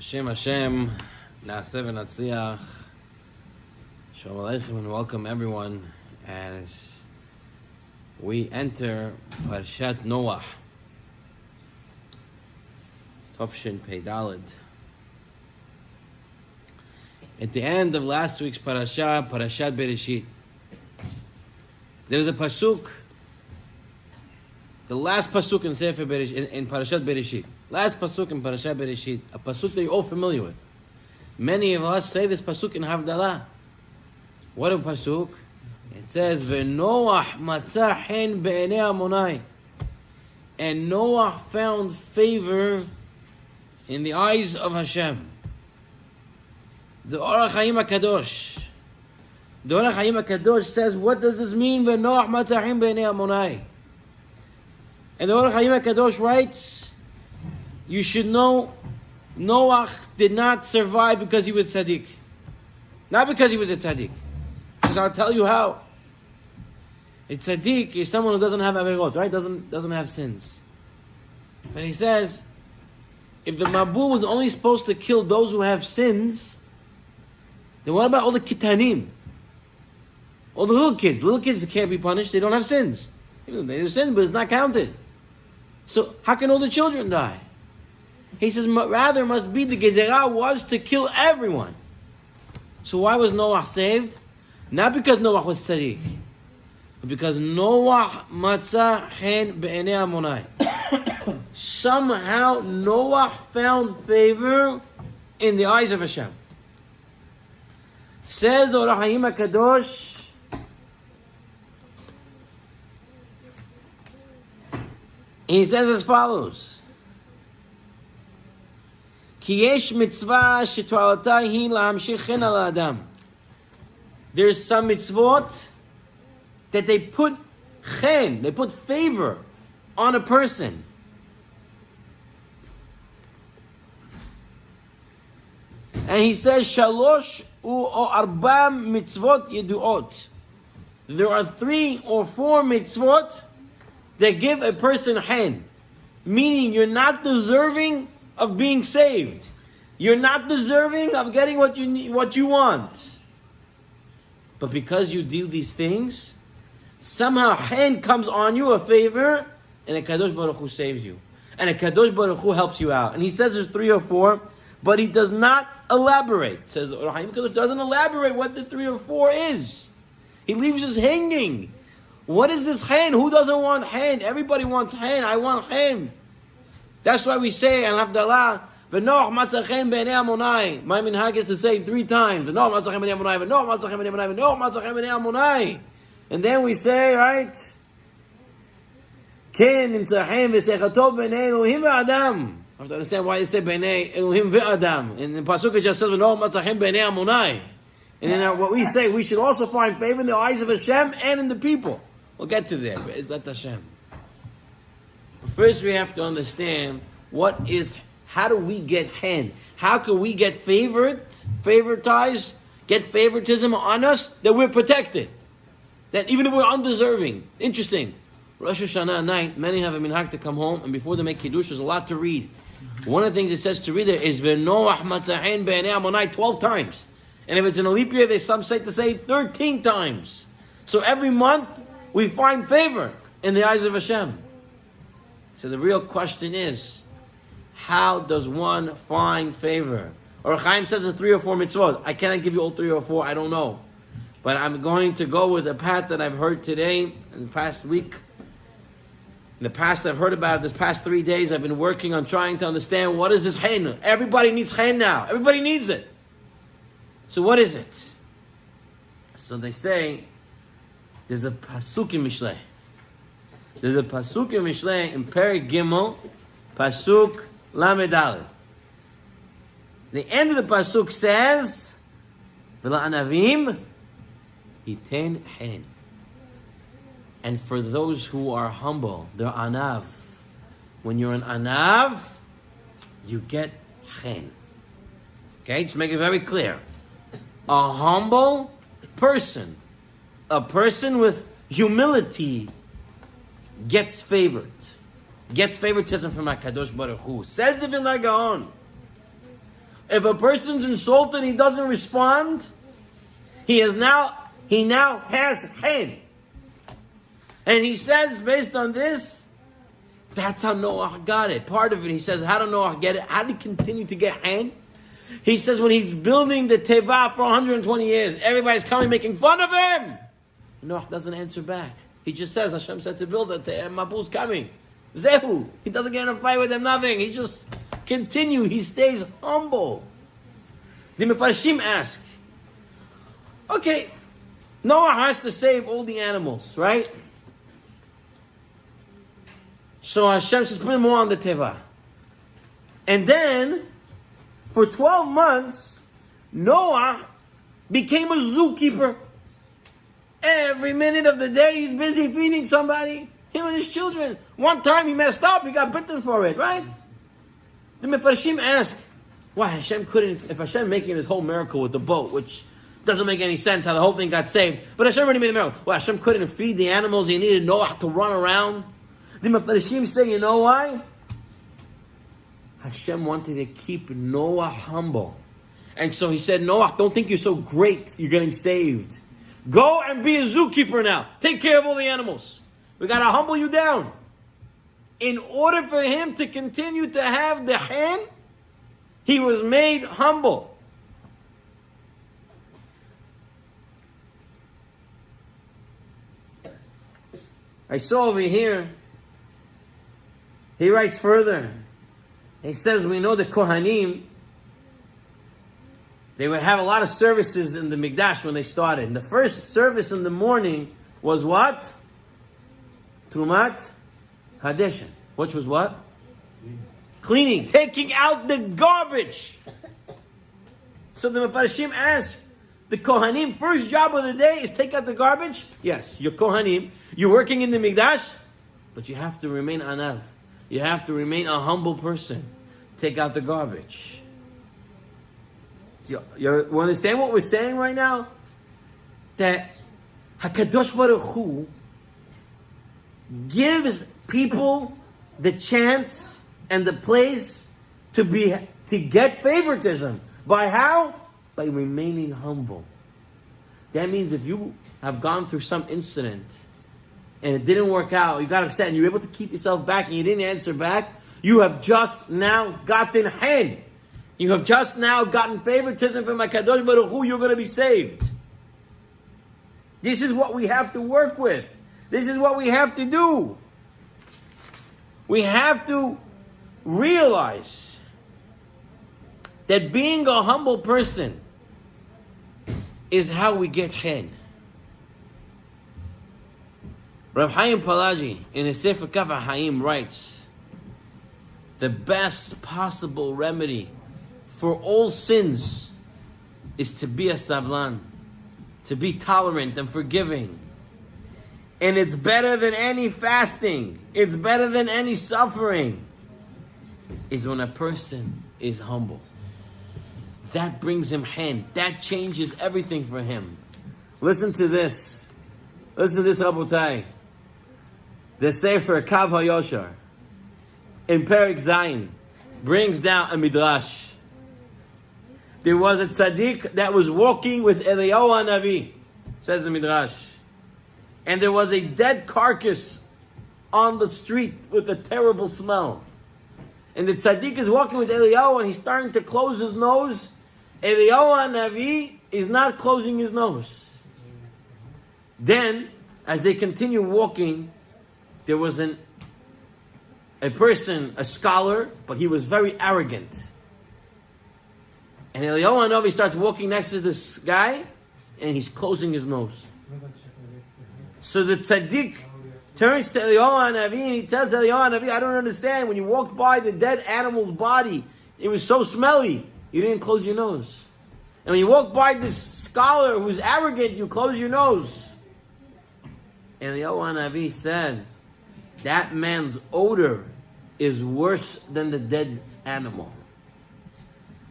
Shem Hashem, Naaseh v'Natzliach. Shalom Aleichem and welcome everyone as we enter Parashat Noach. Tofshin Pei Daled. At the end of last week's Parashat Bereshit, there's a pasuk, the last pasuk in Sefer Bereshit, in Parashat Bereshit. Last pasuk in Parashat Bereshit, a pasuk that you're all familiar with. Many of us say this pasuk in Havdalah. What a pasuk! It says, "V'Noach matzah hen be'enei Amonai," and Noach found favor in the eyes of Hashem. The Orach Chaim HaKadosh. The Orach Chaim HaKadosh says, what does this mean? V'Noach matzah hen be'enei Amonai. And the Orach Chaim HaKadosh writes, you should know Noach did not survive because he was tzaddik. Not because he was a tzaddik. Because I'll tell you how. A tzaddik is someone who doesn't have averot, right? Doesn't have sins. And he says, if the Mabul was only supposed to kill those who have sins, then what about all the kitanim? All the little kids. Little kids can't be punished, they don't have sins. Even though they have sins, but it's not counted. So how can all the children die? He says, rather must be the Gezerah was to kill everyone. So why was Noach saved? Not because Noach was tzaddik, but because Noach matzah hen be'enei Amonai. Somehow Noach found favor in the eyes of Hashem. Says the Orach Chaim HaKadosh, he says as follows. There's some mitzvot that they put chen, they put favor on a person. And he says, shalosh arba mitzvot yeduot. There are 3 or 4 mitzvot that give a person chen, meaning you're not deserving of being saved. You're not deserving of getting what you need, what you want. But because you do these things, somehow hand comes on you, a favor, and a Kadosh Baruch Hu saves you. And a Kadosh Baruch Hu helps you out. And he says there's 3 or 4, but he does not elaborate. Says Rahim Kadosh doesn't elaborate what the 3 or 4 is. He leaves us hanging. What is this hand? Who doesn't want hand? Everybody wants hand. I want hand. That's why we say, and Havdalah, V'Noach matzah chen be'enei Amonai. My minhag is to say 3 times, V'Noach matzah chen be'enei Amonai, V'Noach matzah chen be'enei Amonai, V'Noach matzah chen be'enei Amonai. And then we say, right, Ken nimtzah chen v'sechato be'enei Elohim ve'Adam. I have to understand why you say be'enei Elohim ve'Adam. And the pasuk it just says, V'Noach matzah chen be'enei Amonai. And then what we say, we should also find favor in the eyes of Hashem and in the people. We'll get to there, but it's not Hashem. First, we have to understand how do we get hen? How can we get favoritized, get favoritism on us that we're protected? That even if we're undeserving. Interesting. Rosh Hashanah night, many have a minhag to come home, and before they make kiddush, there's a lot to read. One of the things it says to read there is V'Noach matzah hen be'enei Amonai 12 times. And if it's in a leap year, there's some say to say 13 times. So every month, we find favor in the eyes of Hashem. So the real question is, how does one find favor? Or Chaim says it's 3 or 4 mitzvot. I cannot give you all 3 or 4, I don't know. But I'm going to go with a path that I've heard today, in the past week. In the past I've heard about it, this past 3 days I've been working on trying to understand what is this chen. Everybody needs chen now. Everybody needs it. So what is it? So they say, there's a pasuk in Mishlei. There's a pasuk in Mishlei in Perek Gimel, pasuk Lamed Daled. The end of the pasuk says, "V'la'anavim iten chen." And for those who are humble, they're anav. When you're an anav, you get chen. Okay, just make it very clear. A humble person, a person with humility, gets favoritism from HaKadosh Baruch Hu. Says the Vilna Gaon, If a person's insulted, he doesn't respond. He now has hen. And he says, based on this, that's how Noach got it. Part of it, he says, how did Noach get it? How did he continue to get hen? He says when he's building the teva for 120 years, everybody's coming making fun of him. Noach doesn't answer back. He just says, Hashem said to build it, and Mabul's coming. Zehu. He doesn't get in a fight with them, nothing. He just continues. He stays humble. The Mefarshim ask, okay, Noah has to save all the animals, right? So Hashem says, put them all on the teva. And then, for 12 months, Noah became a zookeeper. Every minute of the day, he's busy feeding somebody. Him and his children. One time he messed up, he got bitten for it, right? The Mefarshim ask, why Hashem couldn't, if Hashem making this whole miracle with the boat, which doesn't make any sense how the whole thing got saved, but Hashem already made a miracle. Well, Hashem couldn't feed the animals, he needed Noah to run around. The Mefarshim say, you know why? Hashem wanted to keep Noah humble. And so he said, Noah, don't think you're so great, you're getting saved. Go and be a zookeeper now. Take care of all the animals. We got to humble you down. In order for him to continue to have the hand, he was made humble. I saw over here, he writes further. He says, we know the Kohanim, they would have a lot of services in the Mikdash when they started. And the first service in the morning was what? Trumat Hadeshen. Which was what? Cleaning. Taking out the garbage. So the Mefarshim ask, the Kohanim, first job of the day is take out the garbage? Yes, you're Kohanim. You're working in the Mikdash, but you have to remain anav. You have to remain a humble person. Take out the garbage. You understand what we're saying right now? That HaKadosh Baruch Hu gives people the chance and the place to get favoritism. By how? By remaining humble. That means if you have gone through some incident and it didn't work out, you got upset and you were able to keep yourself back and you didn't answer back, you have just now gotten hand. You have just now gotten favoritism from HaKadosh Baruch Hu, you're going to be saved. This is what we have to work with. This is what we have to do. We have to realize that being a humble person is how we get chen. Rav Chaim Palaji in his Sefer Kaf HaHaim writes, the best possible remedy for all sins is to be a savlan, to be tolerant and forgiving. And it's better than any fasting. It's better than any suffering. Is when a person is humble. That brings him hen. That changes everything for him. Listen to this. Listen to this, Rabotai. The Sefer Kav HaYoshar in Perek Zayin brings down a midrash. There was a tzaddik that was walking with Eliyahu Hanavi, says the midrash. And there was a dead carcass on the street with a terrible smell. And the tzaddik is walking with Eliyahu and he's starting to close his nose. Eliyahu Hanavi is not closing his nose. Then, as they continue walking, there was a person, a scholar, but he was very arrogant. And Eliyahu Hanavi starts walking next to this guy, and he's closing his nose. So the tzaddik turns to Eliyahu Hanavi, and he tells Eliyahu Hanavi, I don't understand. When you walked by the dead animal's body, it was so smelly, you didn't close your nose. And when you walk by this scholar who's arrogant, you close your nose. And Eliyahu Hanavi said, that man's odor is worse than the dead animal.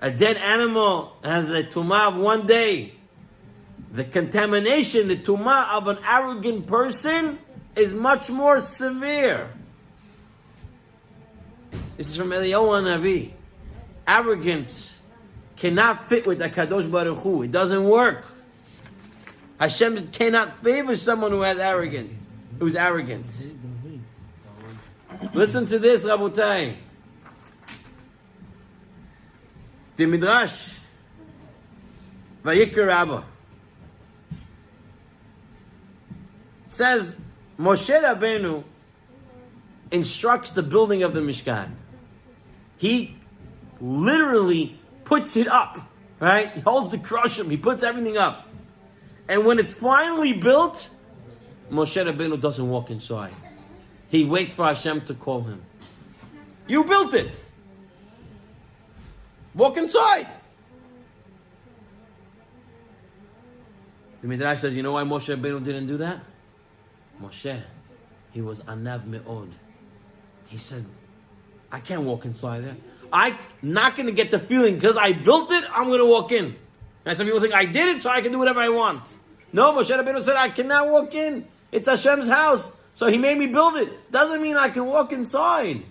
A dead animal has a tumah of one day. The contamination, the tumah of an arrogant person is much more severe. This is from Eliyahu Hanavi. Arrogance cannot fit with the Kadosh Baruch Hu. It doesn't work. Hashem cannot favor someone who's arrogant. Listen to this, Rabotai. The Midrash, Vayikra Rabbah, says Moshe Rabbeinu instructs the building of the Mishkan. He literally puts it up, right? He holds the crushim, he puts everything up. And when it's finally built, Moshe Rabbeinu doesn't walk inside. He waits for Hashem to call him. You built it. Walk inside. The Midrash says, you know why Moshe Rabbeinu didn't do that? Moshe, he was anav me'od. He said, I can't walk inside there. I'm not going to get the feeling, because I built it, I'm going to walk in. And some people think I did it, so I can do whatever I want. No, Moshe Rabbeinu said, I cannot walk in. It's Hashem's house. So he made me build it. Doesn't mean I can walk inside.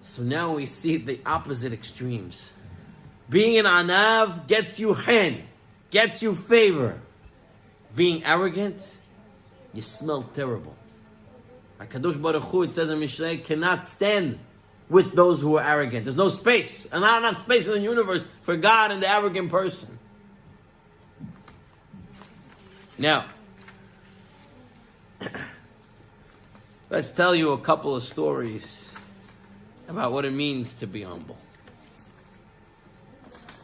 So now we see the opposite extremes. Being an anav gets you hen, gets you favor. Being arrogant, you smell terrible. HaKadosh Baruch Hu, it says in Mishlei, cannot stand with those who are arrogant. There's no space, and not enough space in the universe for God and the arrogant person. Now, let's tell you a couple of stories about what it means to be humble.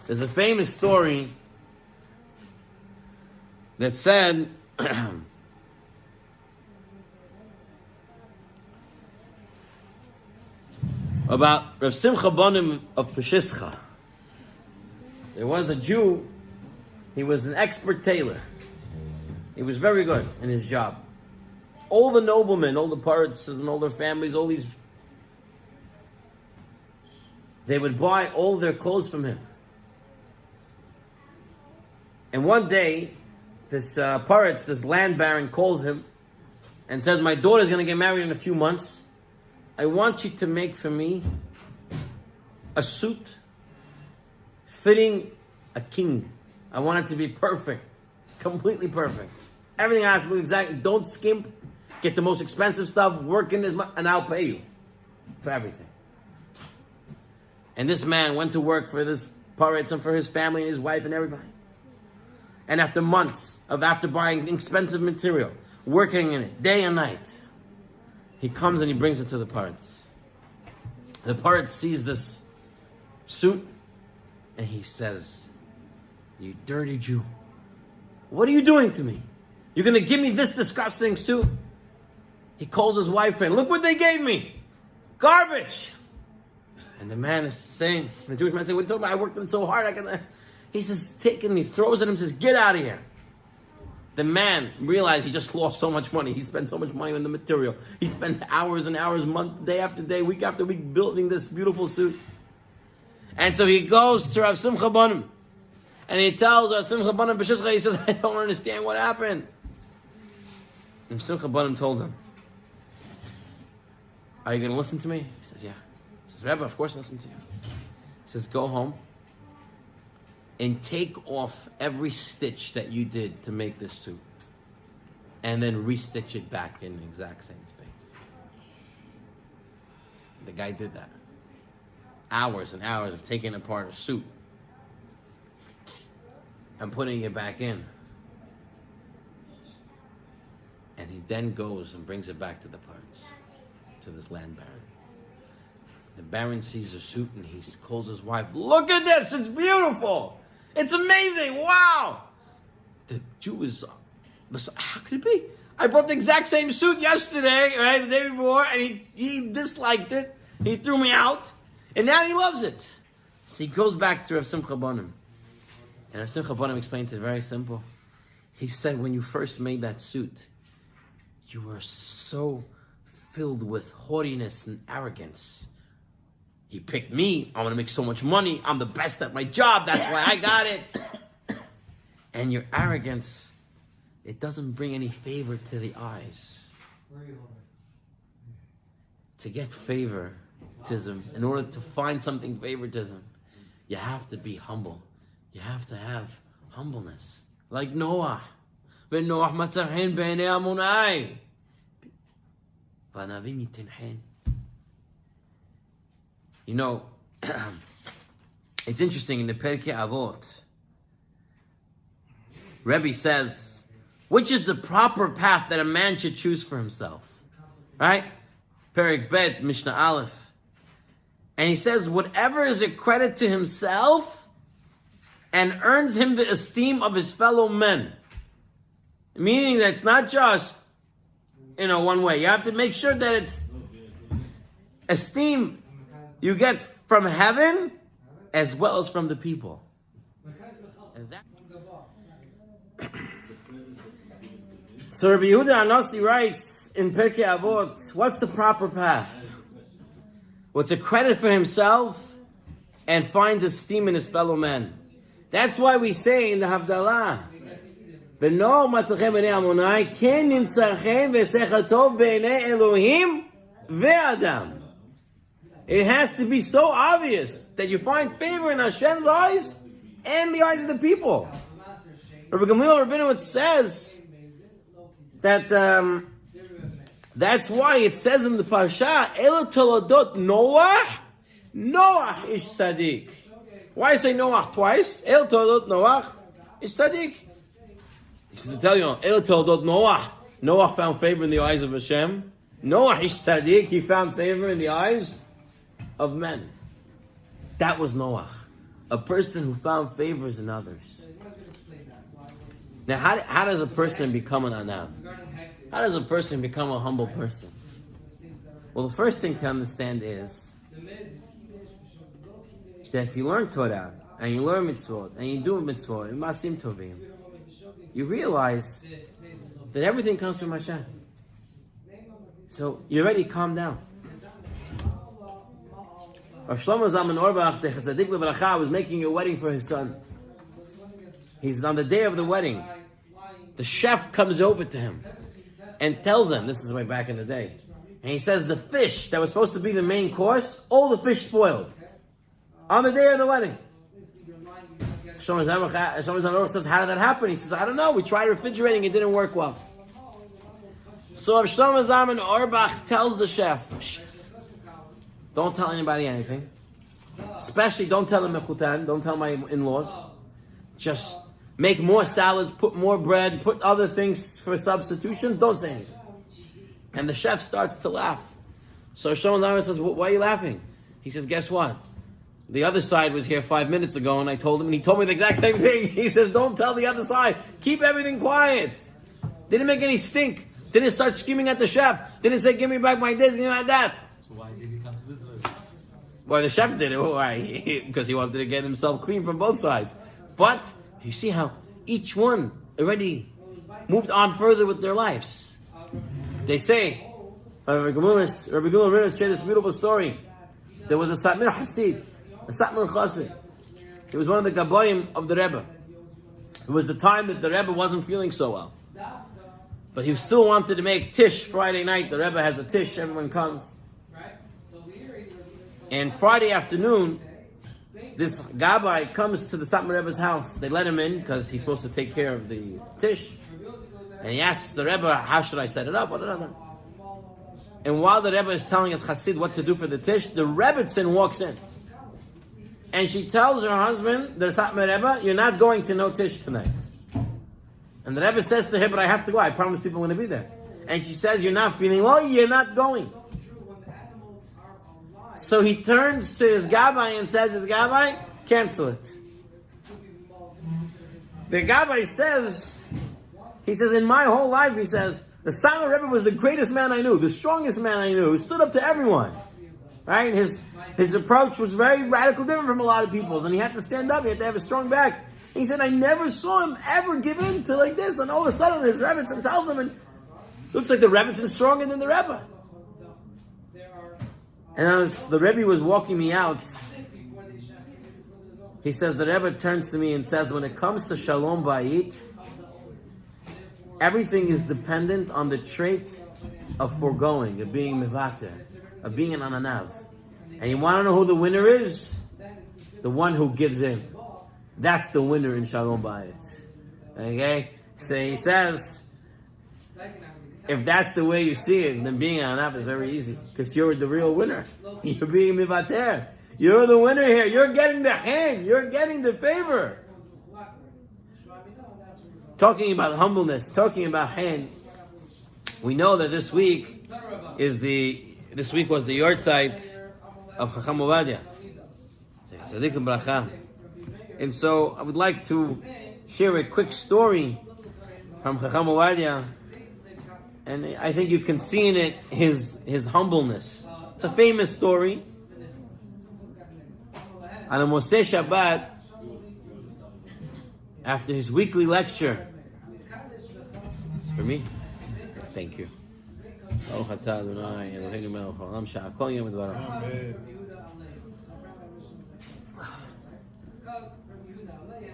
There's a famous story that said about Rav Simcha Bonim of Peshischa. There was a Jew, he was an expert tailor. He was very good in his job. All the noblemen, all the parrots and all their families, all these, they would buy all their clothes from him. And one day, this this land baron calls him and says, my daughter's going to get married in a few months. I want you to make for me a suit fitting a king. I want it to be perfect, completely perfect. Everything has to be exact. Don't skimp. Get the most expensive stuff, work in as much, and I'll pay you for everything. And this man went to work for this Paretz and for his family and his wife and everybody. And after months of buying expensive material, working in it day and night, he comes and he brings it to the Paretz. The Paretz sees this suit and he says, you dirty Jew, what are you doing to me? You're going to give me this disgusting suit? He calls his wife in, look what they gave me. Garbage. And the man is saying, the Jewish man is saying, what are you talking about? I worked on it so hard. He says, take it, and he throws at him and says, get out of here. The man realized he just lost so much money. He spent so much money on the material. He spent hours and hours, day after day, week after week, building this beautiful suit. And so he goes to Rav Simcha Bonim, and he tells Rav Simcha Bonim B'Shishcha, he says, I don't understand what happened. And Simcha Bonim told him, are you going to listen to me? He says, yeah. He says, Rebbe, of course listen to you. He says, go home and take off every stitch that you did to make this suit, and then restitch it back in the exact same space. The guy did that. Hours and hours of taking apart a suit and putting it back in. And he then goes and brings it back to the parts, to this land baron. The baron sees the suit and he calls his wife, look at this, it's beautiful. It's amazing, wow. The Jew is, how could it be? I bought the exact same suit yesterday, right, the day before, and he disliked it. He threw me out, and now he loves it. So he goes back to Rav Simcha Bonim. And Rav Simcha Bonim explained it very simple. He said, when you first made that suit, you were so filled with haughtiness and arrogance. He picked me. I'm going to make so much money. I'm the best at my job. That's why I got it. And your arrogance it doesn't bring any favor to the eyes. To get favoritism, in order to find something favoritism, you have to be humble. You have to have humbleness. Like Noah. But Noach matzahin b'nei amunai. V'anavim yitinhen. You know, it's interesting in the Perkei Avot, Rebbe says, which is the proper path that a man should choose for himself? Right? Perek Bet, Mishnah Aleph. And he says, whatever is a credit to himself and earns him the esteem of his fellow men. Meaning that it's not just, one way. You have to make sure that it's esteem you get from heaven as well as from the people. And that... So Rabbi Yehuda Anasi writes in Perkei Avot, what's the proper path? What's a credit for himself and finds esteem in his fellow men. That's why we say in the Havdalah, V'no matzachem b'nei amonai, ken nimtzachem v'secha tov b'nei Elohim ve'adam. It has to be so obvious that you find favor in Hashem's eyes and the eyes of the people. Rabbi Gamliel Rabinowitz says that that's why it says in the Parashat, Elo toladot Noach ish tzaddik. Why say Noach twice? Elo toladot Noach ish tzaddik. He says to tell you, Elo toladot Noach found favor in the eyes of Hashem. Noach ish tzaddik, he found favor in the eyes of men. That was Noach, a person who found favors in others. Now, how does a person become an Adam? How does a person become a humble person? Well, the first thing to understand is that if you learn Torah, and you learn mitzvot, and you do mitzvot, masim tovim, you realize that everything comes from Hashem. So, you already calm down. Rav Shlomo Zalman Auerbach Tzaddik Lebracha was making a wedding for his son. He's on the day of the wedding. The chef comes over to him and tells him, this is way back in the day, and he says the fish that was supposed to be the main course, all the fish spoiled. On the day of the wedding. Shlomo Zalman Auerbach says, how did that happen? He says, I don't know, we tried refrigerating, it didn't work well. So Rav Shlomo Zalman Auerbach tells the chef, shh, don't tell anybody anything. Especially don't tell them mechutan, don't tell my in-laws. Just make more salads, put more bread, put other things for substitution, don't say anything. And the chef starts to laugh. So Shlomo Zalman says, why are you laughing? He says, guess what? The other side was here 5 minutes ago and I told him, and he told me the exact same thing. He says, don't tell the other side. Keep everything quiet. Didn't make any stink. Didn't start screaming at the chef. Didn't say, give me back my this, give me my that. So why did he come to visit us? Well, the chef did it. Why? Because he wanted to get himself clean from both sides. But you see how each one already moved on further with their lives. They say, Rabbi Gamliel shared this beautiful story. There was a Satmar Hasid, a Satmar Chassid. He was one of the Gaboyim of the Rebbe. It was the time that the Rebbe wasn't feeling so well. But he still wanted to make Tish Friday night. The Rebbe has a Tish, everyone comes. And Friday afternoon, this Gabbai comes to the Satmar Rebbe's house. They let him in because he's supposed to take care of the Tish. And he asks the Rebbe, how should I set it up? And while the Rebbe is telling his Chassid what to do for the Tish, the Rebbetzin walks in. And she tells her husband, the Satmar Rebbe, you're not going to no Tish tonight. And the Rebbe says to her, but I have to go. I promise people I'm going to be there. And she says, you're not feeling well, you're not going. So he turns to his Gabbai and says, his Gabbai, cancel it. The Gabbai says, he says, in my whole life, he says, the Satmar Rebbe was the greatest man I knew, the strongest man I knew, who stood up to everyone. Right? His approach was very radical, different from a lot of people's, and he had to stand up, he had to have a strong back. And he said, I never saw him ever give in to like this, and all of a sudden his Rebbetzin tells him, and looks like the Rebbetzin stronger than the Rebbe. And as the Rebbe was walking me out, he says, the Rebbe turns to me and says, when it comes to Shalom Bayit, everything is dependent on the trait of foregoing, of being mevater, of being an ananav. And you want to know who the winner is? The one who gives in. That's the winner in Shalom Bayit. Okay? So he says, if that's the way you see it, then being an ananav is very easy. Because you're the real winner. You're being mevater. You're the winner here. You're getting the hand. You're getting the favor. Talking about humbleness, talking about hand. We know that this week was the yahrzeit of Chacham Ovadia. And so I would like to share a quick story from Chacham Ovadia, and I think you can see in it his humbleness. It's a famous story. On a Moshe Shabbat, after his weekly lecture, for me, thank you.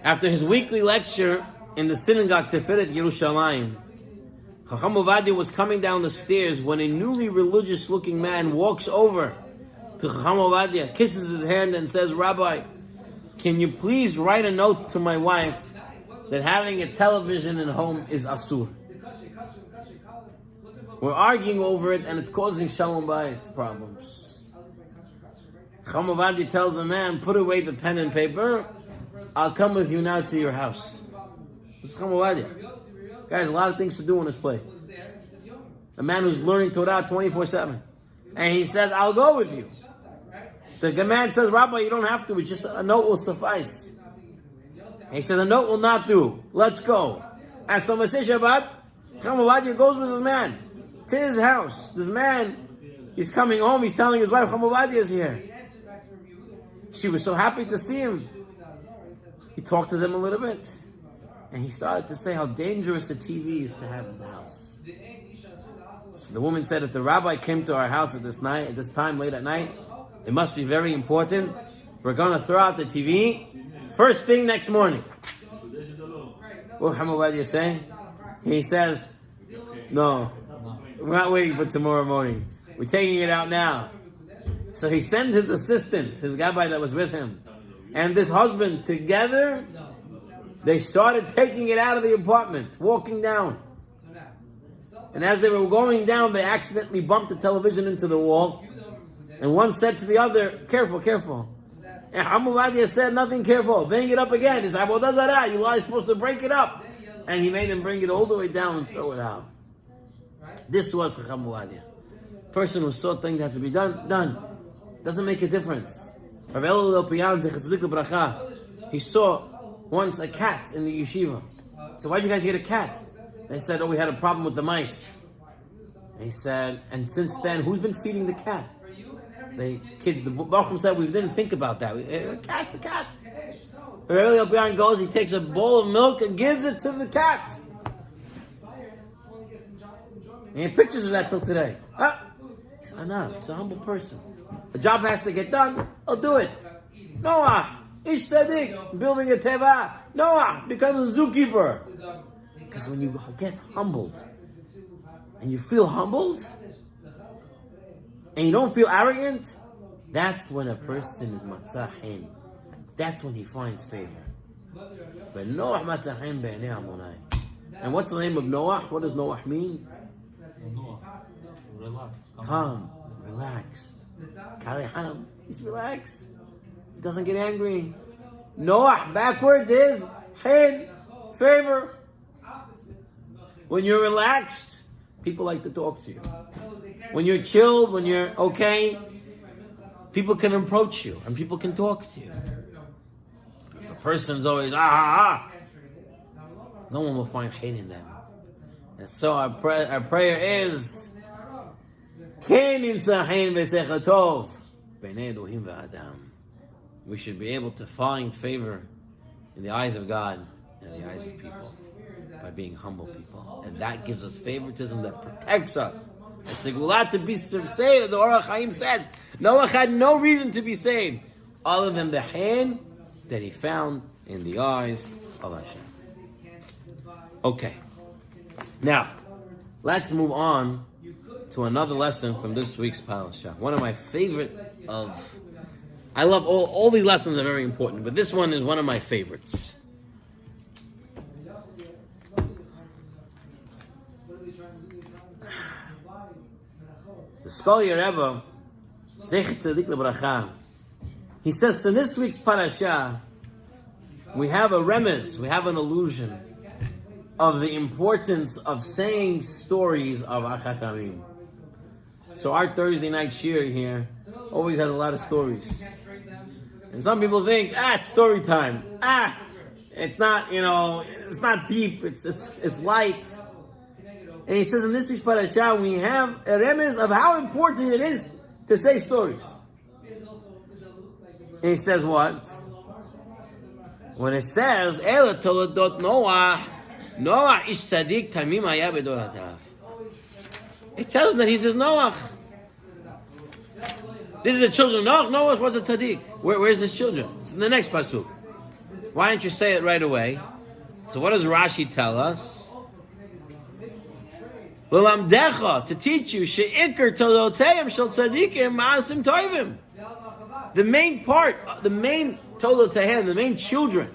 After his weekly lecture in the synagogue Teferet Yerushalayim, Chacham Ovadia was coming down the stairs when a newly religious-looking man walks over to Chacham Ovadia, kisses his hand and says, "Rabbi, can you please write a note to my wife that having a television in home is asur? We're arguing over it and it's causing Shalom Bayit problems." Chacham Ovadia tells the man, "Put away the pen and paper. I'll come with you now to your house." This is Chacham Ovadia. Guys, a lot of things to do on this plate. A man who's learning Torah 24/7. And he says, "I'll go with you." The man says, "Rabbi, you don't have to. It's just a note will suffice." And he says, "A note will not do. Let's go." And so Moshe Shabbat, Chacham Ovadia goes with his man to his house. This man, he's coming home. He's telling his wife, Chacham Ovadia is here. She was so happy to see him. He talked to them a little bit. And he started to say how dangerous the TV is to have in the house. So the woman said, if the rabbi came to our house at this time, late at night, it must be very important. We're going to throw out the TV first thing next morning. What Chacham Ovadia is saying? He says, no, we're not waiting for tomorrow morning. We're taking it out now. So he sent his assistant, his rabbi that was with him, and this husband together. They started taking it out of the apartment, walking down. And as they were going down, they accidentally bumped the television into the wall. And one said to the other, "Careful, careful." And Chacham Ovadia said, "Nothing careful. Bring it up again." He said, "Avodah zarah, you are supposed to break it up." And he made him bring it all the way down and throw it out. This was Chacham Ovadia. Person who saw things had to be done. Doesn't make a difference. Rav Elul Piyan, Zecher Tzadik L'Bracha, he saw once a cat in the yeshiva. So why'd you guys get a cat? They said, "Oh, we had a problem with the mice." And he said, "And since then, who's been feeding the cat?" The Bachram said, "We didn't think about that. A cat's a cat." Rabbi Elpian goes, he takes a bowl of milk and gives it to the cat. And he have pictures of that till today. He's a humble person. The job has to get done, I'll do it. Noach, Ish Tzaddik, building a teva. Noach becomes a zookeeper. Because when you get humbled, and you feel humbled, and you don't feel arrogant, that's when a person is matzah hen. That's when he finds favor. But Noach matzah hen be'enei Amonai. And what's the name of Noach? What does Noach mean? Calm, relaxed. Kaleham, he's relaxed. He doesn't get angry. Noach, backwards is hen, favor. When you're relaxed, people like to talk to you. When you're chilled, when you're okay, people can approach you and people can talk to you. If a person's always no one will find hate in them. And so our prayer is we should be able to find favor in the eyes of God and the eyes of people by being humble people. And that gives us favoritism that protects us. And Segulat to be saved, the Orach Chaim says, Noach had no reason to be saved other than the hand that he found in the eyes of Hashem. Okay. Now, let's move on to another lesson from this week's Parashat. One of my favorite of... I love all these lessons are very important, but this one is one of my favorites. The Scholar Rebbe, Zecher Tzadik Lebracha, he says in this week's Parashat, we have a remez, we have an allusion of the importance of saying stories of Achachamim. So our Thursday night shir here always has a lot of stories. And some people think, it's story time. It's not, it's not deep, it's light. And he says in this week's Parashat, we have a remez of how important it is to say stories. And he says what? When it says, Ela toledot Noach, Noach ish tzadik tamim haya bedoratav. It tells them that he says Noach. This is the children of Noach. Noach was a tzaddik. Where's his children? It's in the next pasuk. Why don't you say it right away? So what does Rashi tell us? L'lamdecha, to teach you, she'ikr tolotayim shel tzadikim ma'asim toivim. The main part, the main tolotayim, the main children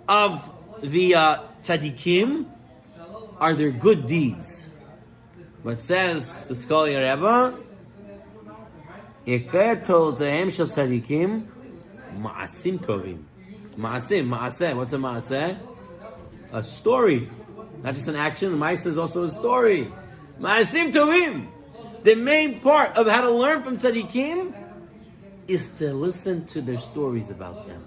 of the tzadikim are their good deeds. But says the Scholar Rebbe, ikr tolotayim shel tzadikim ma'asim tovim. Ma'aseh. What's a ma'aseh? A story. Not just an action. Ma'aseh is also a story. Ma'asim tovim. The main part of how to learn from tzadikim is to listen to their stories about them.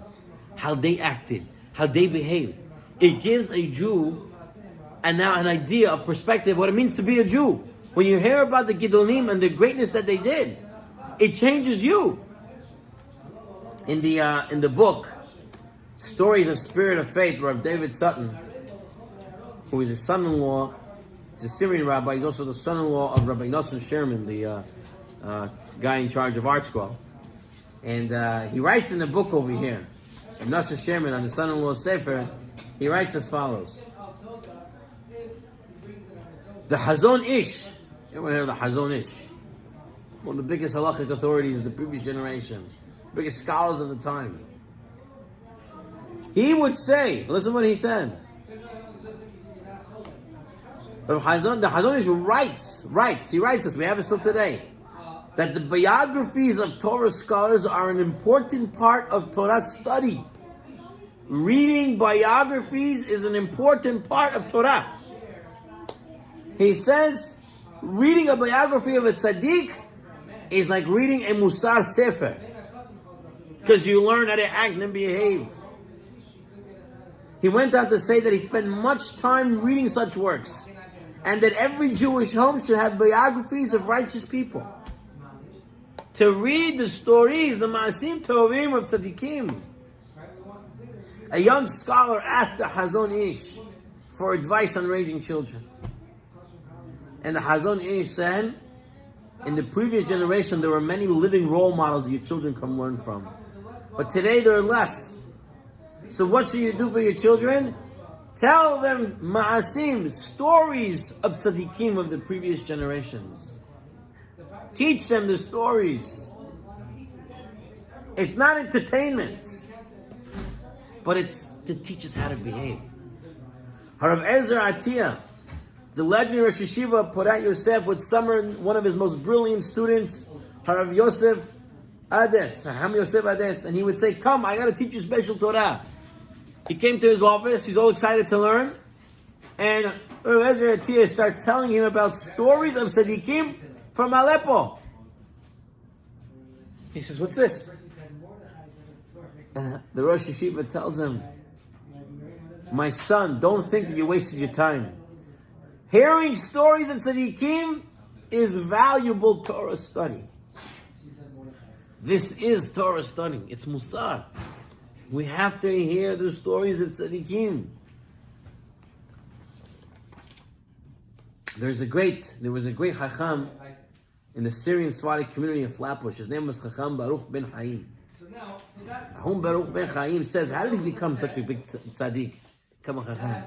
How they acted. How they behaved. It gives a Jew an idea, a perspective, what it means to be a Jew. When you hear about the Gidonim and the greatness that they did, it changes you. In the book, Stories of Spirit of Faith, Rabbi David Sutton, who is his son-in-law, he's a Syrian rabbi, he's also the son-in-law of Rabbi Nosson Sherman, the guy in charge of Art School. And he writes in the book over here, Rabbi Nosson Sherman, on the son-in-law Sefer, he writes as follows. The Hazon Ish, everyone heard of the Hazon Ish? One of the biggest halachic authorities of the previous generation, biggest scholars of the time. He would say, listen what he said. The Hazon Ish writes, he writes this, we have it still today, that the biographies of Torah scholars are an important part of Torah study. Reading biographies is an important part of Torah. He says, reading a biography of a tzaddik is like reading a Musar Sefer, because you learn how to act and behave. He went on to say that he spent much time reading such works, and that every Jewish home should have biographies of righteous people. To read the stories, the Ma'asim Tovim of Tzadikim. A young scholar asked the Hazon Ish for advice on raising children. And the Hazon Ish said, in the previous generation there were many living role models that your children can learn from. But today there are less. So what should you do for your children? Tell them ma'asim, stories of tzaddikim of the previous generations. Teach them the stories. It's not entertainment, but it's to teach us how to behave. Harav Ezra Atiyah, the legendary Rosh Yeshiva, Porat Yosef, would summon one of his most brilliant students, Harav Yosef Ades, Ham Yosef Ades, and he would say, come, I got to teach you special Torah. He came to his office, he's all excited to learn, and Rav Ezra Atiyah starts telling him about stories of tzaddikim from Aleppo. He says, what's this? The Rosh Yeshiva tells him, my son, don't think that you wasted your time. Hearing stories of tzaddikim is valuable Torah study. This is Torah study. It's Musar. We have to hear the stories of tzaddikim. There was a great Chacham in the Syrian Sephardic community of Flatbush. His name was Chacham Baruch ben Chaim. Chacham Baruch ben Chaim says, how did he become such a big tzaddik? Become a Chacham.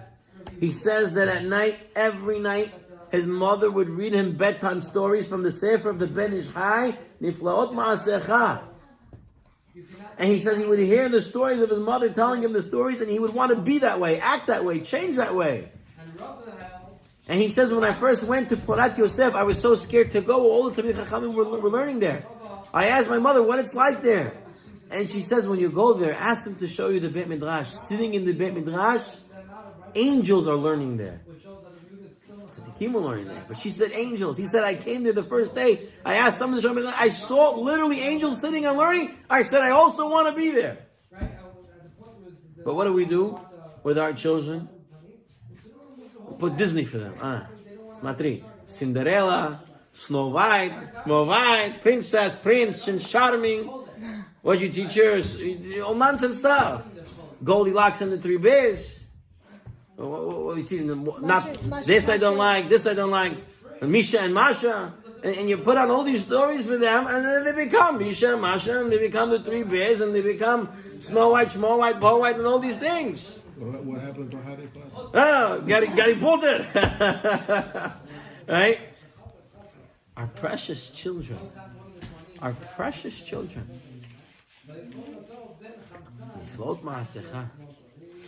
He says that at night, every night, his mother would read him bedtime stories from the Sefer of the Ben Ish Chai, Niflaot Ma'asecha. And he says he would hear the stories of his mother telling him the stories, and he would want to be that way, act that way, change that way. And he says, when I first went to Porat Yosef, I was so scared to go. All the Talmidei Chachamim were learning there. I asked my mother what it's like there. And she says, when you go there, ask them to show you the Beit Midrash. Sitting in the Beit Midrash, angels are learning there. Tzaddikim are learning there. But she said angels. He said, I came there the first day. I asked someone to show me. I saw literally angels sitting and learning. I said, I also want to be there. But what do we do with our children? We put Disney for them. Smatri. Cinderella, Snow White, Princess, Prince, and Charming. What you teachers? All nonsense stuff. Goldilocks and the Three Bears. What are you teaching them? This I don't like. And Misha and Masha. And you put on all these stories for them, and then they become Misha and Masha, and they become the Three Bears, and they become Snow White, Small White, Paul White, and all these things. What happened to Harry Potter? Oh, Gary Potter. Right? Our precious children. Float Ma'asecha.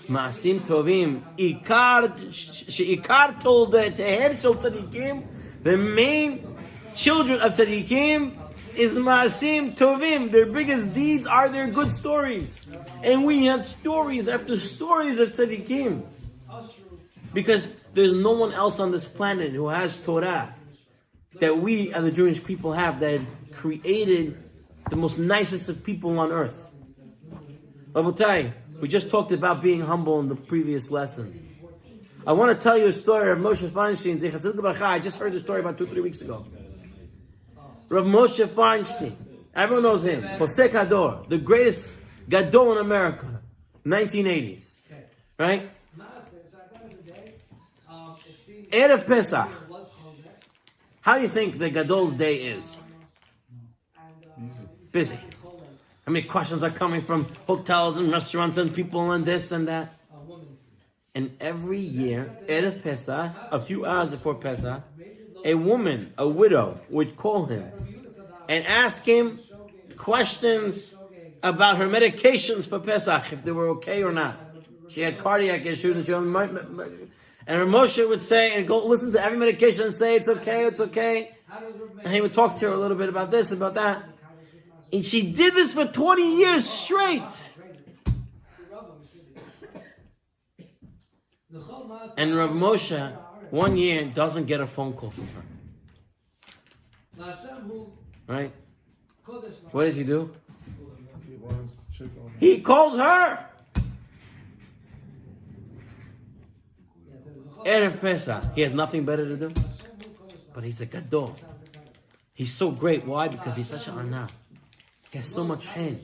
Ma'asim Tovim. She'ikar told the Teher Shel Tzadikim, the main children of Tzadikim is Ma'asim Tovim. Their biggest deeds are their good stories. And we have stories after stories of Tzadikim. Because there's no one else on this planet who has Torah that we as the Jewish people have, that have created the most nicest of people on earth. Rabotai, we just talked about being humble in the previous lesson. I want to tell you a story of Moshe Feinstein. I just heard the story about 2-3 weeks ago. Rav Moshe Feinstein. Everyone knows him. Posek Hador, the greatest Gadol in America. 1980s. Right? Erev Pesach. How do you think the Gadol's day is? Busy. How many questions are coming from hotels and restaurants and people and this and that? And every year, Erev Pesach, a few hours before Pesach, a woman, a widow, would call him and ask him questions about her medications for Pesach, if they were okay or not. She had cardiac issues, and and her Moshe would say, and go listen to every medication and say, it's okay. And he would talk to her a little bit about this, about that. And she did this for 20 years straight. And Rav Moshe, one year, doesn't get a phone call from her. Right? What does he do? He calls her. Erev Pesach. He has nothing better to do. But he's a gadol. He's so great. Why? Because he's such an anah. He has so much hen.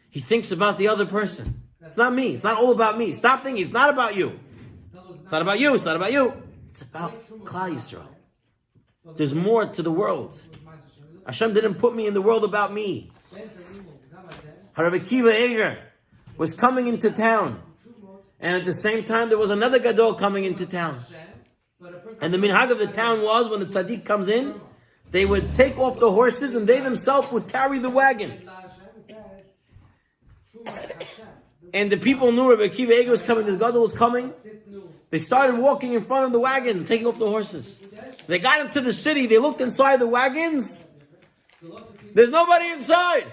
He thinks about the other person. It's not me. It's not all about me. Stop thinking. It's not about you. It's not about you. It's not about you. It's about Klal Yisrael. There's more to the world. Hashem didn't put me in the world about me. Rav Akiva Eiger was coming into town. And at the same time, there was another gadol coming into town. And the minhag of the town was, when the tzaddik comes in, they would take off the horses and they themselves would carry the wagon. And the people knew Rabbi Akiva Eiger was coming, this gadol was coming. They started walking in front of the wagon, taking off the horses. They got into the city, they looked inside the wagons. There's nobody inside.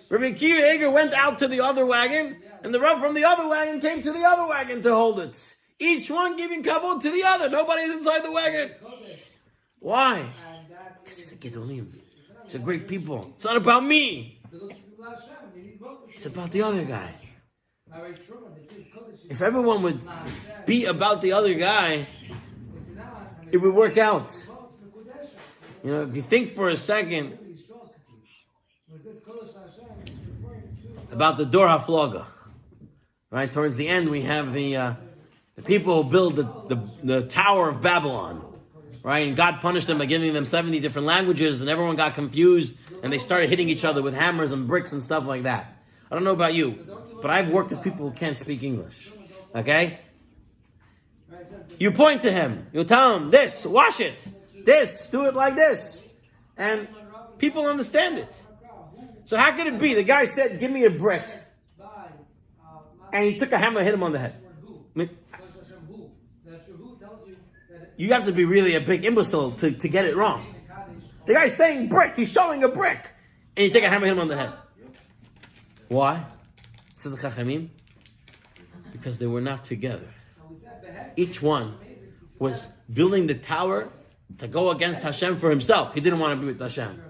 Rabbi Akiva Eiger went out to the other wagon, and the Rav from the other wagon came to the other wagon to hold it. Each one giving kavod to the other. Nobody's inside the wagon. Why? Because he's a Gedolim. It's a great people. It's not about me. It's about the other guy. If everyone would be about the other guy, it would work out. You know, if you think for a second about the Dor HaFloga, right? Towards the end, we have the people who build the Tower of Babylon, right? And God punished them by giving them 70 different languages, and everyone got confused, and they started hitting each other with hammers and bricks and stuff like that. I don't know about you, but I've worked with people who can't speak English, okay? You point to him. You tell him this, wash it. This, do it like this. And people understand it. So how could it be? The guy said, give me a brick. And he took a hammer and hit him on the head. You have to be really a big imbecile to get it wrong. The guy's saying brick. He's showing a brick. And you take a hammer and hit him on the head. Why? Says the Chachamim. Because they were not together. Each one was building the tower to go against Hashem for himself. He didn't want to be with Hashem.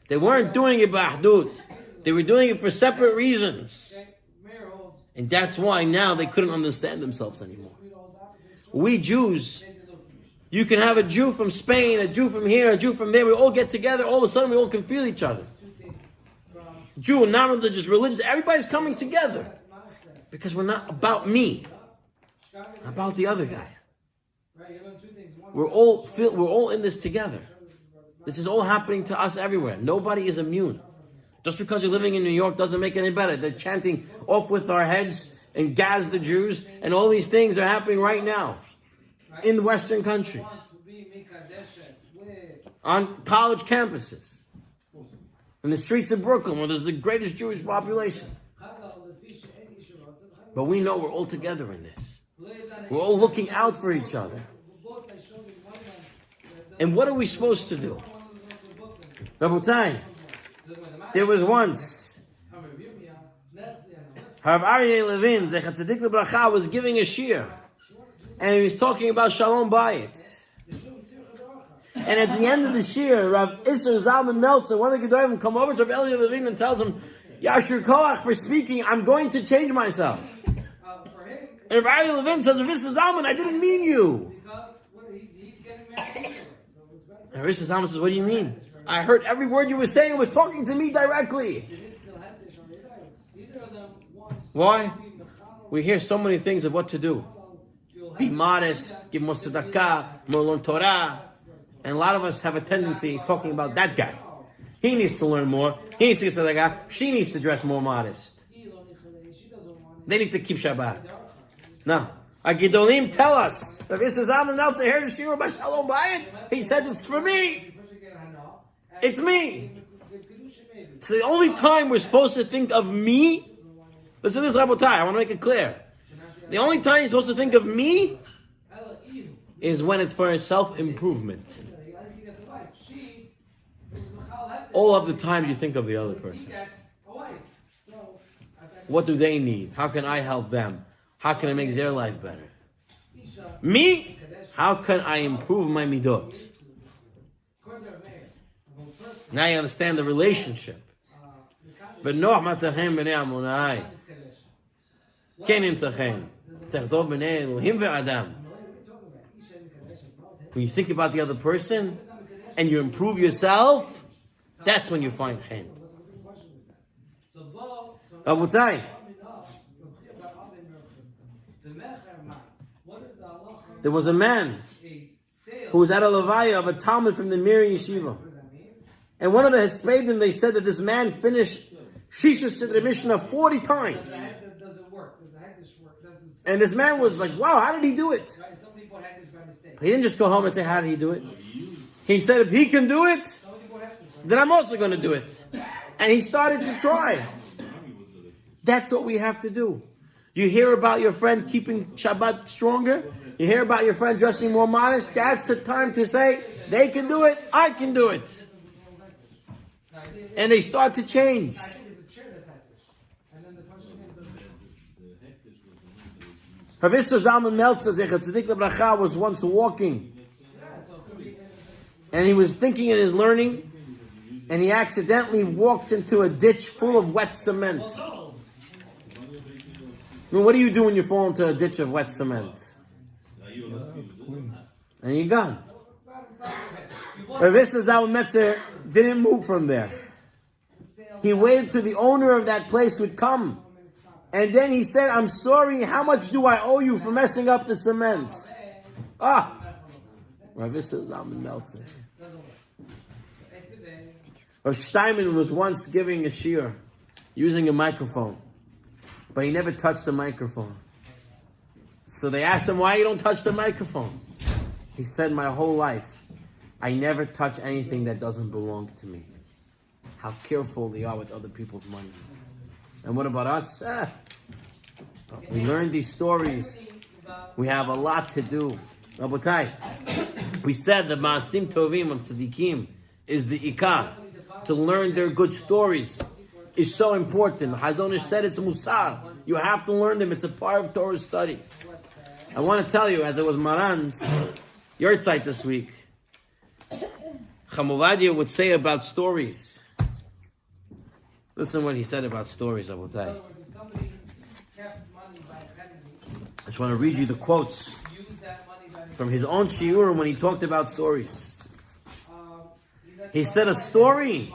They weren't doing it by Ahdut. They were doing it for separate reasons. And that's why now they couldn't understand themselves anymore. We Jews, you can have a Jew from Spain, a Jew from here, a Jew from there. We all get together. All of a sudden we all can feel each other. Jew and non-religious, religious, everybody's coming together. Because we're not about me. About the other guy. We're all in this together. This is all happening to us everywhere. Nobody is immune. Just because you're living in New York doesn't make it any better. They're chanting off with our heads and Gaz the Jews, and all these things are happening right now in Western countries, on college campuses, in the streets of Brooklyn, where there's the greatest Jewish population. But we know we're all together in this. We're all looking out for each other. And what are we supposed to do? Rabotai, there was once Rav Aryeh Levin, Zecher Tzadik Lebracha, was giving a shir, and he was talking about Shalom Bayit. And at the end of the shir, Rav Isser Zalman Meltzer, one of the Gedolim, come over to Rav Aryeh Levin and tells him, Yashur Koach for speaking, I'm going to change myself. And Rav Aryeh Levin says, Rav Isser Zalman, I didn't mean you. And Rav Isser Zalman says, what do you mean? I heard every word you were saying. It was talking to me directly. Why? We hear so many things of what to do. Be modest, give more tzedakah, more learn Torah. And a lot of us have a tendency, he's talking about that guy. He needs to learn more. He needs to give tzedakah. She needs to dress more modest. They need to keep Shabbat. No. Our Gedolim tell us. Rav Isser Zalman Meltzer heard the shiur about Shalom Bayit. He said it's for me. It's me. So the only time we're supposed to think of me, listen to this, Rabotai, I want to make it clear. The only time you're supposed to think of me is when it's for self-improvement. All of the time you think of the other person. What do they need? How can I help them? How can I make their life better? Me? How can I improve my midot? Now you understand the relationship. But Noach matzachem b'nei Amonai. Ken imtzachem. Tzerdov b'nei Elohim ve'adam. When you think about the other person and you improve yourself, that's when you find chen. Rabotai, there was a man who was at a levaya of a Talmud from the Mir Yeshiva. And one of the Hespedim, they said that this man finished Shisha Sidra Mishnah 40 times. And this man was like, wow, how did he do it? He didn't just go home and say, how did he do it? He said, if he can do it, then I'm also going to do it. And he started to try. That's what we have to do. You hear about your friend keeping Shabbat stronger? You hear about your friend dressing more modest? That's the time to say, they can do it, I can do it. And they start to change. Rav Isser Zalman Meltzer, Zecher Tzadik Lebracha, was once walking. And he was thinking in his learning, and he accidentally walked into a ditch full of wet cement. I mean, what do you do when you fall into a ditch of wet cement? And you're gone. Rav Isser Zalman Meltzer didn't move from there. He waited till the owner of that place would come. And then he said, I'm sorry, how much do I owe you for messing up the cement? Rav Isser Zalman Meltzer. Rav Steinman was once giving a shiur, using a microphone. But he never touched the microphone. So they asked him, why you don't touch the microphone? He said, my whole life, I never touch anything that doesn't belong to me. How careful they are with other people's money. And what about us? We learn these stories. We have a lot to do. Rabotai, we said that Ma'asim Tovim of Tzadikim is the Ikar. To learn their good stories is so important. Hazonish said it's a musar. You have to learn them. It's a part of Torah study. I want to tell you, as it was Maran's Yortzeit this week, Chamovadia would say about stories. Listen what he said about stories, Rabotai. I just want to read you the quotes from his own shiur when he talked about stories. He said a story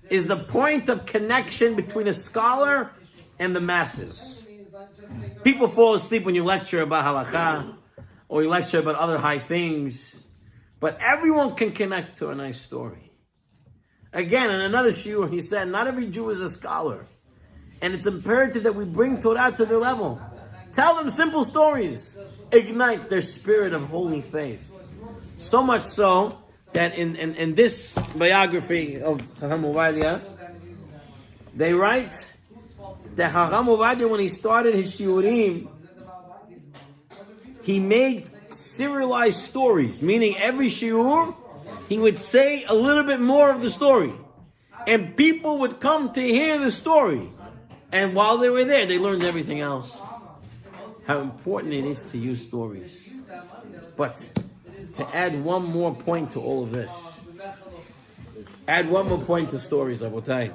is the point of connection between a scholar and the masses. People fall asleep when you lecture about halakha or you lecture about other high things, but everyone can connect to a nice story. Again, in another shiur, he said, not every Jew is a scholar, and it's imperative that we bring Torah to their level. Tell them simple stories. Ignite their spirit of holy faith. So much so that in this biography of Chacham Ovadia, they write that Chacham Ovadia, when he started his shiurim, he made serialized stories, meaning every shiur, he would say a little bit more of the story. And people would come to hear the story. And while they were there, they learned everything else. How important it is to use stories. But to add one more point to all of this. Add one more point to stories, Rabotai.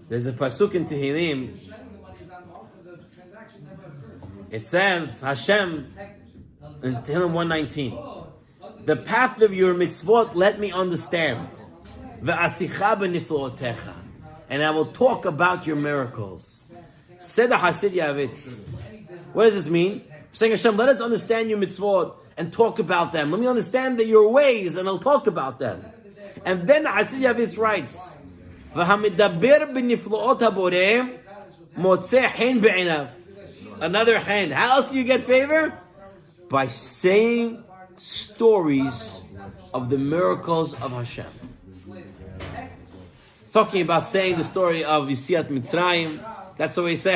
There's a pasuk in Tehillim. It says, Hashem, in Tehillim 119, the path of your mitzvot let me understand. Ve'asicha b'niflootecha, and I will talk about your miracles. Said the Hasid Yavitz. What does this mean? Saying, Hashem, let us understand your mitzvot and talk about them. Let me understand your ways and I'll talk about them. And then the Hasid Yavitz writes, V'hamidaber b'nifloot haboreh motzeh hen be'inav. Another hand. How else do you get favor? By saying stories of the miracles of Hashem. Talking about saying the story of Yisiat Mitzrayim. That's what we say.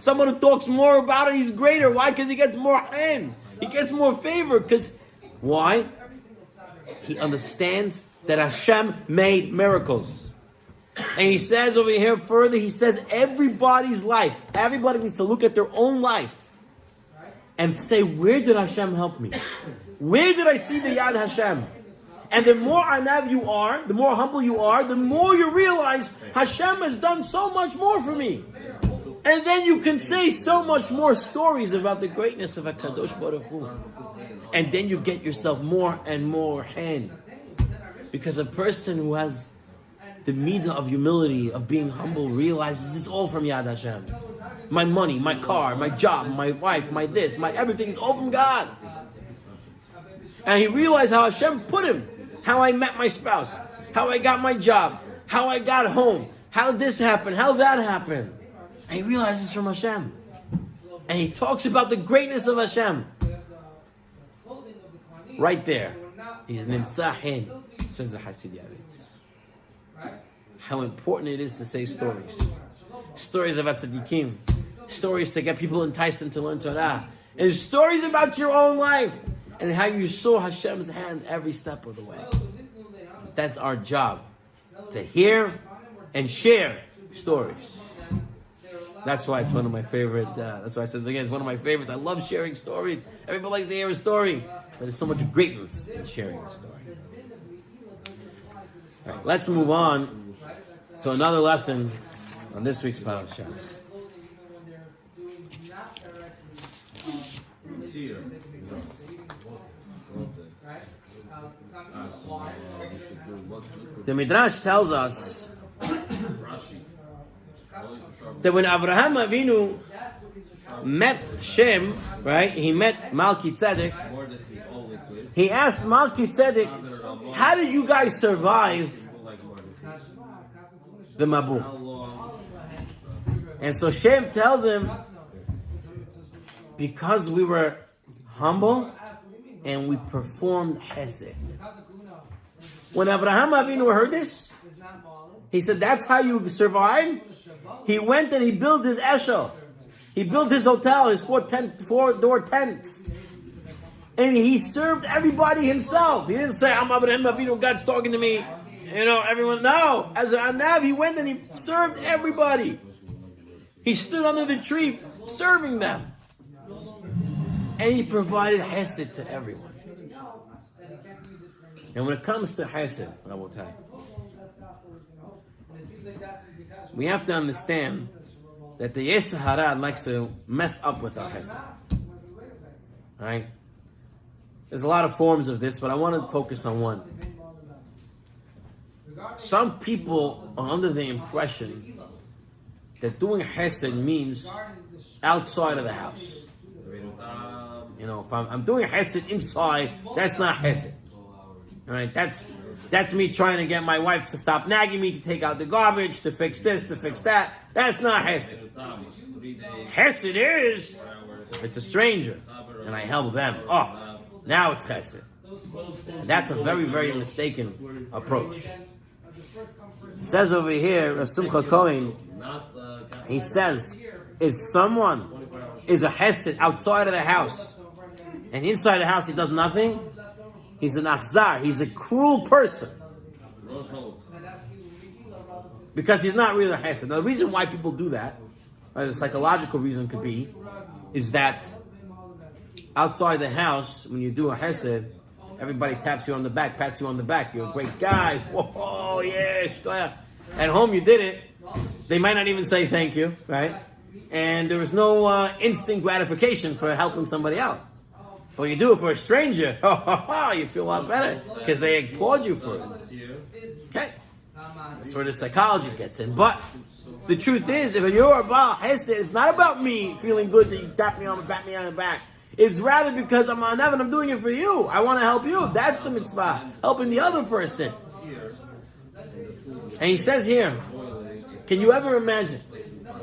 Someone who talks more about it, he's greater. Why? Because he gets more hand. He gets more favor. Because why? He understands that Hashem made miracles. And he says over here further, he says everybody's life, everybody needs to look at their own life and say, where did Hashem help me? Where did I see the Yad Hashem? And the more anav you are, the more humble you are, the more you realize Hashem has done so much more for me. And then you can say so much more stories about the greatness of HaKadosh Baruch Hu. And then you get yourself more and more hand. Because a person who has the midah of humility, of being humble, realizes it's all from Yad Hashem. My money, my car, my job, my wife, my this, my everything is all from God. And he realized how Hashem put him. How I met my spouse. How I got my job. How I got home. How this happened. How that happened. And he realized it's from Hashem. And he talks about the greatness of Hashem. Right there. He's nimtza hen, says the Hasid Yavitz. How important it is to say stories. Stories about tzaddikim. Stories to get people enticed into learn Torah. And stories about your own life. And how you saw Hashem's hand every step of the way. That's our job. To hear and share stories. That's why it's one of my favorite, that's why I said again, it's one of my favorites. I love sharing stories. Everybody likes to hear a story. But there's so much greatness in sharing a story. All right, let's move on to another lesson on this week's Parashat. The Midrash tells us that when Abraham Avinu met Shem, right, he met Malki Tzedek, he asked Malki Tzedek, how did you guys survive the Mabul. And so Shem tells him, because we were humble and we performed Hesed. When Avraham Avinu heard this, he said, that's how you survive? He went and he built his eshel. He built his hotel, his four-door tent. And he served everybody himself. He didn't say, I'm Avraham Avinu, God's talking to me. Everyone. No. As an Anav, he went and he served everybody. He stood under the tree, serving them. And he provided Hesed to everyone. And when it comes to Hesed, I will tell you, we have to understand that the Yetzer Hara likes to mess up with our Hesed. Right? There's a lot of forms of this, but I want to focus on one. Some people are under the impression that doing Hesed means outside of the house. If I'm doing Hesed inside, that's not Hesed. All right, that's me trying to get my wife to stop nagging me, to take out the garbage, to fix this, to fix that. That's not Hesed. Hesed is if it's a stranger and I help them. Oh, now it's Hesed. And that's a very, very mistaken approach. It says over here, Rav Simcha Cohen, he says, if someone is a Hesed outside of the house, and inside the house he does nothing, he's an achzar, he's a cruel person. Because he's not really a Hesed. Now, the reason why people do that, the psychological reason could be, is that outside the house, when you do a Hesed, everybody taps you on the back, pats you on the back. You're a great guy. Whoa, yes. At home you did it. They might not even say thank you, right? And there was no instant gratification for helping somebody out. But when you do it for a stranger, you feel a lot better because they applaud you for it. Okay? That's where the psychology gets in. But the truth is, if you're about Hesed, it's not about me feeling good that you tap me on the back, me on the back. It's rather because I'm on heaven, I'm doing it for you. I want to help you. That's the mitzvah. Helping the other person. And he says here, can you ever imagine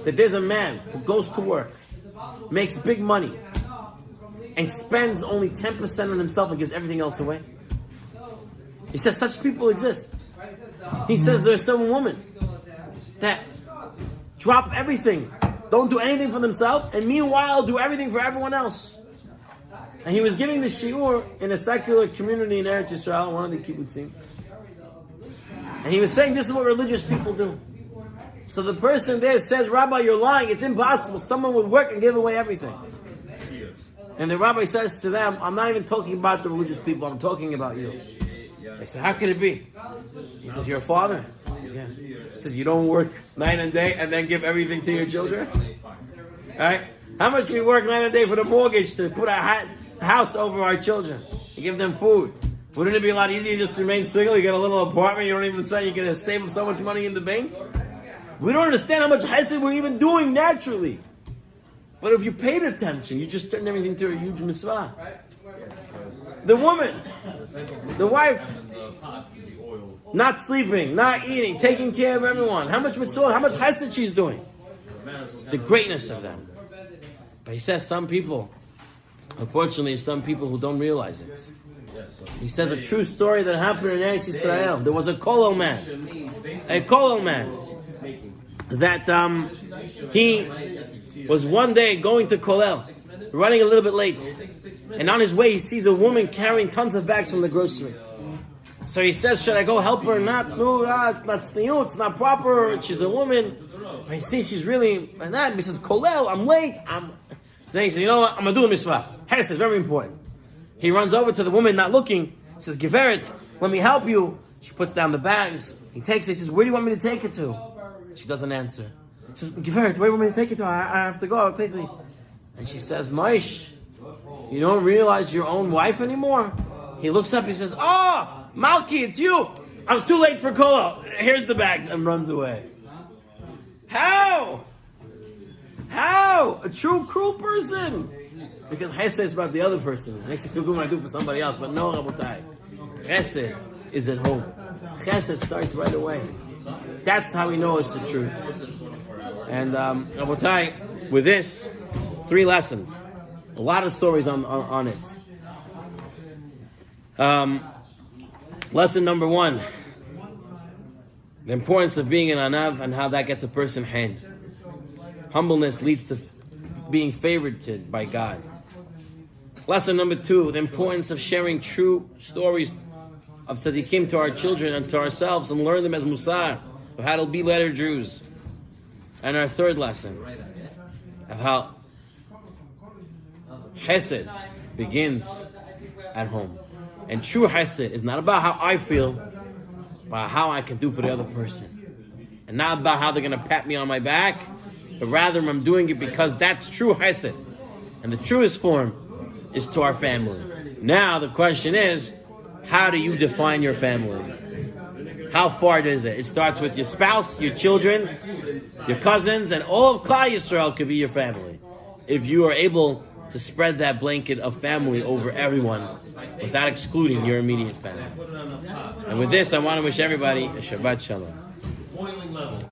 that there's a man who goes to work, makes big money, and spends only 10% on himself and gives everything else away? He says such people exist. He says there's some woman that drop everything, don't do anything for themselves, and meanwhile do everything for everyone else. And he was giving the shiur in a secular community in Eretz Yisrael, one of the kibbutzim. And he was saying this is what religious people do. So the person there says, Rabbi, you're lying. It's impossible. Someone would work and give away everything. And the rabbi says to them, I'm not even talking about the religious people. I'm talking about you. They say, how can it be? He says, you're a father? He says, yeah. He says, you don't work night and day and then give everything to your children? All right? How much we work night and day for the mortgage to put a house over our children, to give them food? Wouldn't it be a lot easier just to remain single? You get a little apartment, you don't even say you're going to save so much money in the bank? We don't understand how much Hesed we're even doing naturally. But if you paid attention, you just turned everything to a huge mitzvah. The woman, the wife, not sleeping, not eating, taking care of everyone. How much mitzvah, how much Hesed she's doing? The greatness of them. But he says some people, unfortunately, some people who don't realize it. He says a true story that happened in Eretz Yisrael. There was a kolel man, that he was one day going to kolel, running a little bit late, and on his way he sees a woman carrying tons of bags from the grocery. So he says, should I go help her? It's not proper. She's a woman. But he sees she's really like that. He says, kolel, I'm late. Then he says, you know what? I'm going to do a mitzvah. Hesed is very important. He runs over to the woman, not looking. Says, Geveret, let me help you. She puts down the bags. He takes it. He says, where do you want me to take it to? She doesn't answer. She says, Geveret, where do you want me to take it to? I have to go quickly. And she says, Moshe, you don't realize your own wife anymore? He looks up. He says, oh, Malki, it's you. I'm too late for Kolo. Here's the bags. And runs away. How? A true cruel person. Because Hesed is about the other person. It makes you feel good when I do it for somebody else. But no, Rabotai. Chesed is at home. Chesed starts right away. That's how we know it's the truth. And Rabotai, with this, 3 lessons. A lot of stories on it. Lesson number 1. The importance of being an anav and how that gets a person hen. Humbleness leads to being favored by God. Lesson number 2, the importance of sharing true stories of tzaddikim to our children and to ourselves and learn them as musar, of how to be letter Jews. And our 3rd lesson, of how Chesed begins at home. And true Chesed is not about how I feel, but how I can do for the other person. And not about how they're going to pat me on my back, but rather I'm doing it because that's true Chesed. And the truest form is to our family. Now the question is, how do you define your family? How far is it? It starts with your spouse, your children, your cousins, and all of Klal Yisrael could be your family. If you are able to spread that blanket of family over everyone without excluding your immediate family. And with this, I want to wish everybody a Shabbat Shalom.